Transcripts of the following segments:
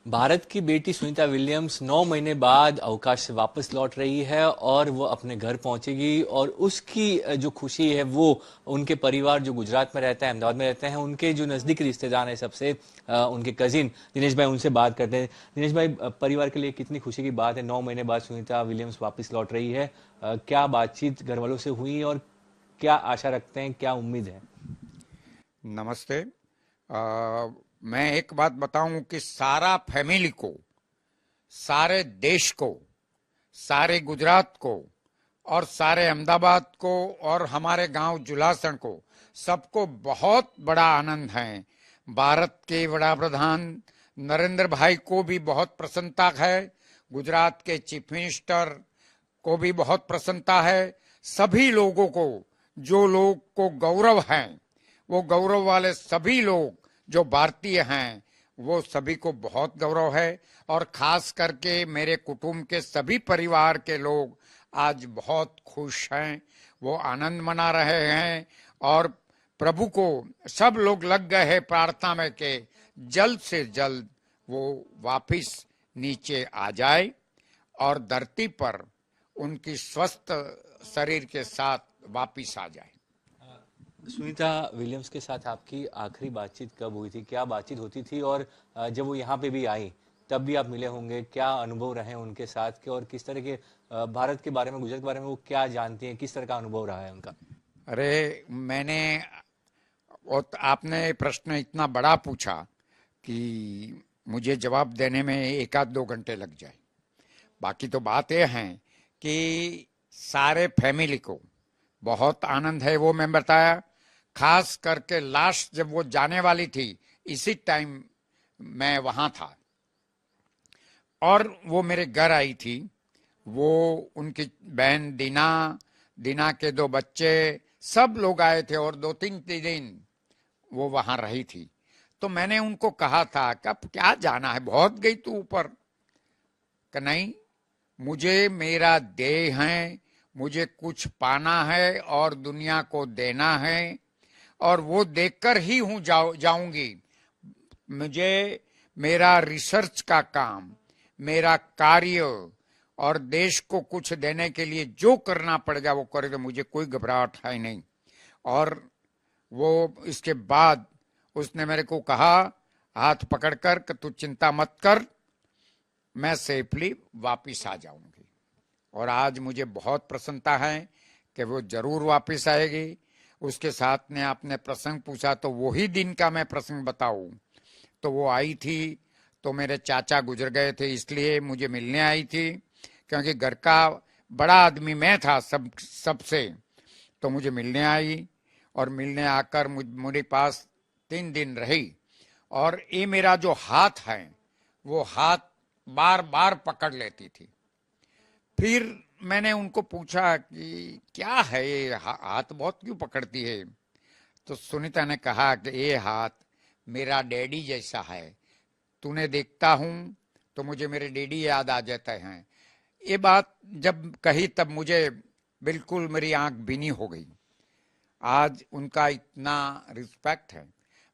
भारत की बेटी सुनीता विलियम्स 9 महीने बाद अवकाश से वापस लौट रही है और वो अपने घर पहुंचेगी और उसकी जो खुशी है वो उनके परिवार जो गुजरात में रहता है, अहमदाबाद में रहते हैं, उनके जो नजदीकी रिश्तेदार हैं सबसे उनके कजिन दिनेश भाई उनसे बात करते हैं। दिनेश भाई, परिवार के लिए कितनी खुशी की बात है, 9 महीने बाद सुनीता विलियम्स वापस लौट रही है। क्या बातचीत घर वालों से हुई और क्या आशा रखते हैं, क्या उम्मीद है? नमस्ते। मैं एक बात बताऊं कि सारा फैमिली को, सारे देश को, सारे गुजरात को और सारे अहमदाबाद को और हमारे गांव जुलासण को सबको बहुत बड़ा आनंद है। भारत के वड़ा प्रधान नरेंद्र भाई को भी बहुत प्रसन्नता है, गुजरात के चीफ मिनिस्टर को भी बहुत प्रसन्नता है। सभी लोगों को, जो लोग को गौरव है, वो गौरव वाले सभी लोग जो भारतीय हैं, वो सभी को बहुत गौरव है। और खास करके मेरे कुटुंब के सभी परिवार के लोग आज बहुत खुश हैं, वो आनंद मना रहे हैं और प्रभु को सब लोग लग गए हैं प्रार्थना में कि जल्द से जल्द वो वापिस नीचे आ जाए और धरती पर उनकी स्वस्थ शरीर के साथ वापिस आ जाए। सुनीता विलियम्स के साथ आपकी आखिरी बातचीत कब हुई थी, क्या बातचीत होती थी? और जब वो यहाँ पे भी आई तब भी आप मिले होंगे, क्या अनुभव रहे उनके साथ के और किस तरह के भारत के बारे में, गुजरात के बारे में वो क्या जानती हैं, किस तरह का अनुभव रहा है उनका? अरे मैंने, और आपने प्रश्न इतना बड़ा पूछा कि मुझे जवाब देने में एक आध 2 घंटे लग जाए। बाकी तो बात यह है कि सारे फैमिली को बहुत आनंद है, वो मैं बताया। खास करके लास्ट जब वो जाने वाली थी, इसी टाइम मैं वहां था और वो मेरे घर आई थी। वो, उनकी बहन दीना, दीना के 2 बच्चे, सब लोग आए थे और 2-3 दिन वो वहां रही थी। तो मैंने उनको कहा था कि अब क्या जाना है, बहुत गई तू ऊपर। कि नहीं, मुझे मेरा देह है, मुझे कुछ पाना है और दुनिया को देना है और वो देखकर ही हूं जाऊंगी। मुझे मेरा रिसर्च का काम, मेरा कार्य और देश को कुछ देने के लिए जो करना पड़ेगा वो करेगा, मुझे कोई घबराहट है नहीं। और वो इसके बाद उसने मेरे को कहा हाथ पकड़कर कि तू चिंता मत कर, मैं सेफली वापिस आ जाऊंगी। और आज मुझे बहुत प्रसन्नता है कि वो जरूर वापिस आएगी। उसके साथ ने आपने प्रसंग पूछा तो वही दिन का मैं प्रसंग बताऊं तो वो आई थी तो मेरे चाचा गुजर गए थे, इसलिए मुझे मिलने आई थी, क्योंकि घर का बड़ा आदमी मैं था सबसे। तो मुझे मिलने आई और मिलने आकर मेरे पास 3 दिन रही। और ये मेरा जो हाथ है, वो हाथ बार बार पकड़ लेती थी। फिर मैंने उनको पूछा कि क्या है ये हाथ बहुत क्यों पकड़ती है? तो सुनीता ने कहा कि ये हाथ मेरा डैडी जैसा है, तूने देखता हूं तो मुझे मेरे डैडी याद आ जाते हैं। ये बात जब कही तब मुझे बिल्कुल मेरी आंख भीनी हो गई। आज उनका इतना रिस्पेक्ट है,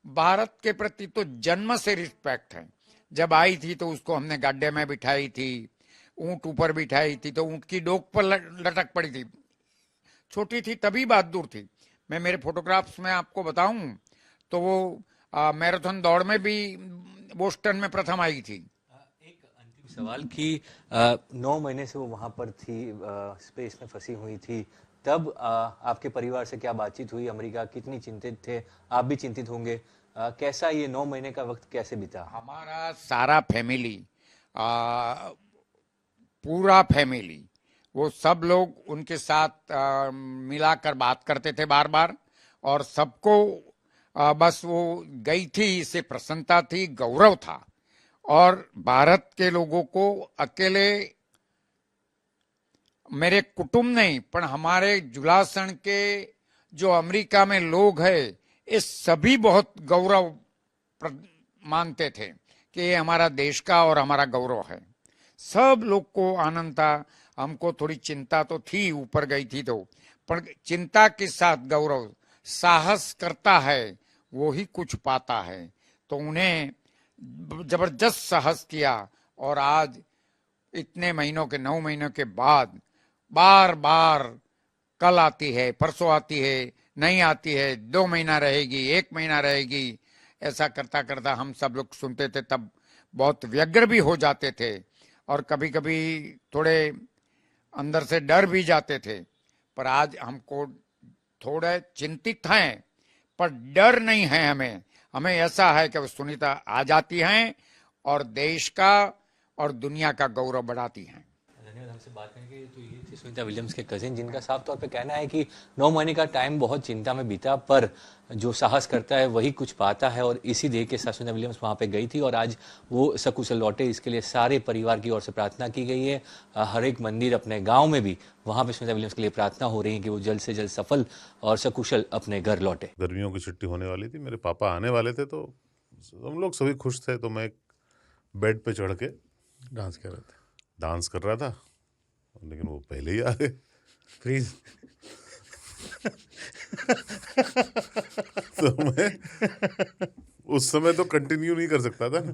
भारत के प्रति तो जन्म से रिस्पेक्ट है। जब आई थी तो उसको हमने गाड्डे में बिठाई थी, ऊंट ऊपर बिठाई थी तो ऊंट की डोक पर लटक पड़ी थी। छोटी थी तभी बात दूर थी। मैं मेरे फोटोग्राफ्स में आपको बताऊं तो वो मैराथन दौड़ में भी बोस्टन में प्रथम आई थी। एक अंतिम सवाल कि 9 महीने से वो वहां पर थी, स्पेस में फंसी हुई थी, तब आपके परिवार से क्या बातचीत हुई? अमेरिका कितनी चिंतित थे, आप भी चिंतित होंगे। कैसा ये 9 महीने का वक्त कैसे बीता? हमारा सारा फैमिली, पूरा फैमिली, वो सब लोग उनके साथ मिलाकर बात करते थे बार बार। और सबको बस वो गई थी इससे प्रसन्नता थी, गौरव था। और भारत के लोगों को अकेले मेरे कुटुंब नहीं, पर हमारे जुलासण के जो अमेरिका में लोग हैं, ये सभी बहुत गौरव मानते थे कि ये हमारा देश का और हमारा गौरव है। सब लोग को आनंद था। हमको थोड़ी चिंता तो थी, ऊपर गई थी तो, पर चिंता के साथ गौरव, साहस करता है वो ही कुछ पाता है। तो उन्हें जबरदस्त साहस किया, और आज इतने महीनों के 9 महीनों के बाद बार बार कल आती है, परसों आती है, नहीं आती है, 2 महीना रहेगी, 1 महीना रहेगी, ऐसा करता करता हम सब लोग सुनते थे, तब बहुत व्यग्र भी हो जाते थे और कभी कभी थोड़े अंदर से डर भी जाते थे। पर आज हमको थोड़े चिंतित हैं, पर डर नहीं है हमें। हमें ऐसा है कि सुनीता आ जाती हैं और देश का और दुनिया का गौरव बढ़ाती हैं। धन्यवाद हमसे बात करने के लिए। तो ये थी सुनीता विलियम्स के कजिन, जिनका साफ तौर पे कहना है कि 9 महीने का टाइम बहुत चिंता में बीता, पर जो साहस करता है वही कुछ पाता है, और इसी देख के साथ सुनीता विलियम्स वहाँ पे गई थी और आज वो सकुशल लौटे। इसके लिए सारे परिवार की ओर से प्रार्थना की गई है। हर एक मंदिर अपने गाँव में भी वहाँ पे सुनीता विलियम्स के लिए प्रार्थना हो रही है कि वो जल्द से जल्द सफल और सकुशल अपने घर लौटे। गर्मियों की छुट्टी होने वाली थी, मेरे पापा आने वाले थे, तो हम लोग सभी खुश थे। तो मैं बेड पे चढ़ के डांस कर रहे थे, डांस कर रहा था, लेकिन वो पहले ही आ गए। फ्रीज। तो मैं उस समय तो कंटिन्यू नहीं कर सकता था ना,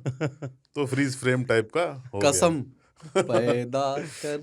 तो फ्रीज फ्रेम टाइप का हो गया। कसम पैदा कर